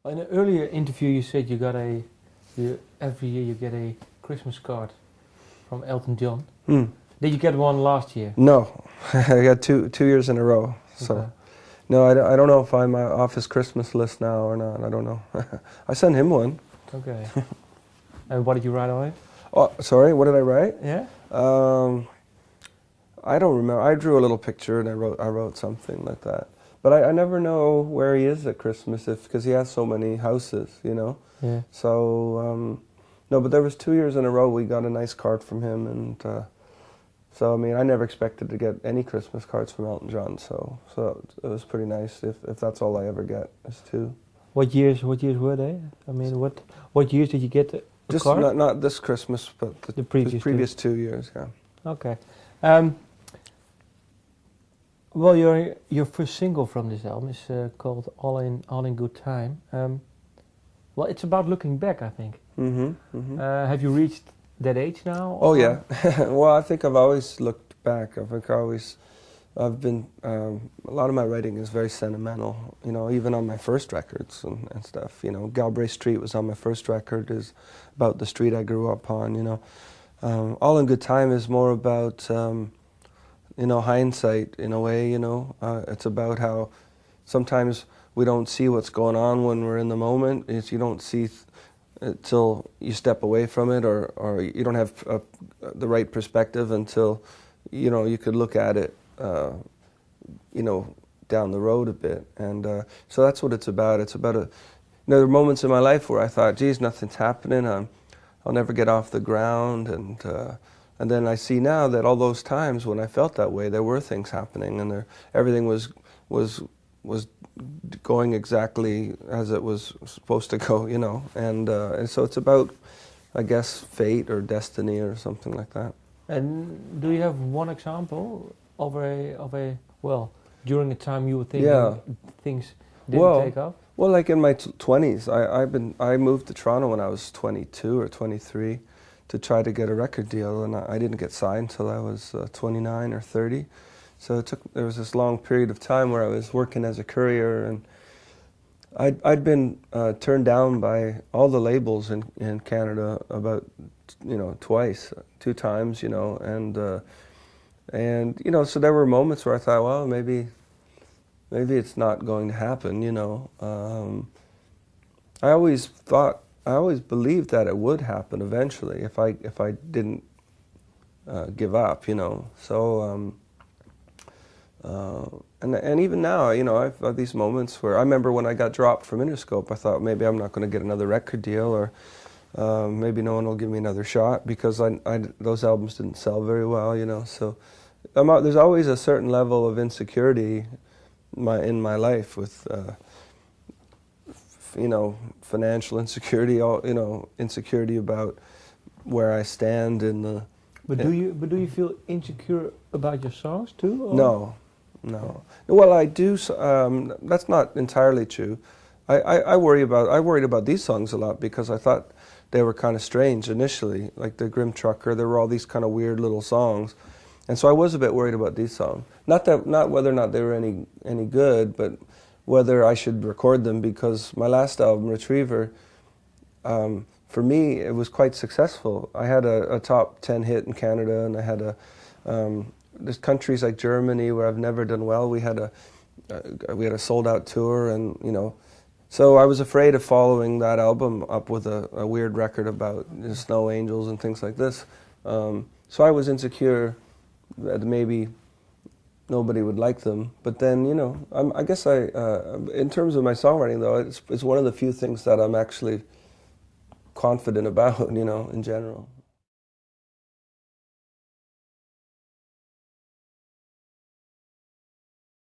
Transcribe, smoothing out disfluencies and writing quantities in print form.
In an earlier interview, you said every year you get a Christmas card from Elton John. Hmm. Did you get one last year? No, I got two years in a row. So, Okay. no, I don't know if I'm off his Christmas list now or not. I don't know. I sent him one. Okay. And what did you write on it? Oh, sorry, what did I write? Yeah. I don't remember. I drew a little picture and I wrote something like that. But I never know where he is at Christmas because he has so many houses, you know. Yeah. So no, but there was 2 years in a row we got a nice card from him, and so I mean I never expected to get any Christmas cards from Elton John. So it was pretty nice if that's all I ever get is two. What years were they? I mean, what years did you get a Just card? not this Christmas, but the previous 2 years. Yeah. Okay. Well, your first single from this album is called All in Good Time. Well, it's about looking back, I think. Mm-hmm. Mm-hmm. Have you reached that age now? Oh yeah. Well, I think I've always looked back. I've been a lot of my writing is very sentimental. You know, even on my first records and stuff. You know, Galbraith Street was on my first record. Is about the street I grew up on. You know, All in Good Time is more about you know, hindsight in a way. You know, it's about how sometimes we don't see what's going on when we're in the moment. You don't see until you step away from it, or you don't have the right perspective until, you know, you could look at it, you know, down the road a bit. And so that's what it's about. It's about there are moments in my life where I thought, geez, nothing's happening. I'll never get off the ground. And then I see now that all those times when I felt that way, there were things happening, and everything was going exactly as it was supposed to go, you know. And so it's about, I guess, fate or destiny or something like that. And do you have one example of a well, during a time you were thinking things didn't take off? Well, like in my 20s, I moved to Toronto when I was 22 or 23 to try to get a record deal, and I didn't get signed till I was 29 or 30. So there was this long period of time where I was working as a courier, and I'd been turned down by all the labels in Canada about, you know, two times, you know, and you know, so there were moments where I thought, well, maybe it's not going to happen, you know. I always believed that it would happen eventually if I didn't give up, you know. So and even now, you know, I've had these moments where I remember when I got dropped from Interscope, I thought maybe I'm not going to get another record deal, or maybe no one will give me another shot because those albums didn't sell very well, you know. So there's always a certain level of insecurity in my life with, you know, financial insecurity, you know, insecurity about where I stand in the. But do you feel insecure about your songs too? Or? No. Well, I do. That's not entirely true. I worried about these songs a lot because I thought they were kind of strange initially, like the Grim Trucker. There were all these kind of weird little songs, and so I was a bit worried about these songs. Not whether or not they were any good, but whether I should record them, because my last album, Retriever, for me, it was quite successful. I had a top 10 hit in Canada, and I had there's countries like Germany where I've never done well. We had a sold-out tour, and you know, so I was afraid of following that album up with a weird record about snow angels and things like this. So I was insecure that maybe nobody would like them. But then, you know, I guess in terms of my songwriting, though, it's one of the few things that I'm actually confident about, you know, in general.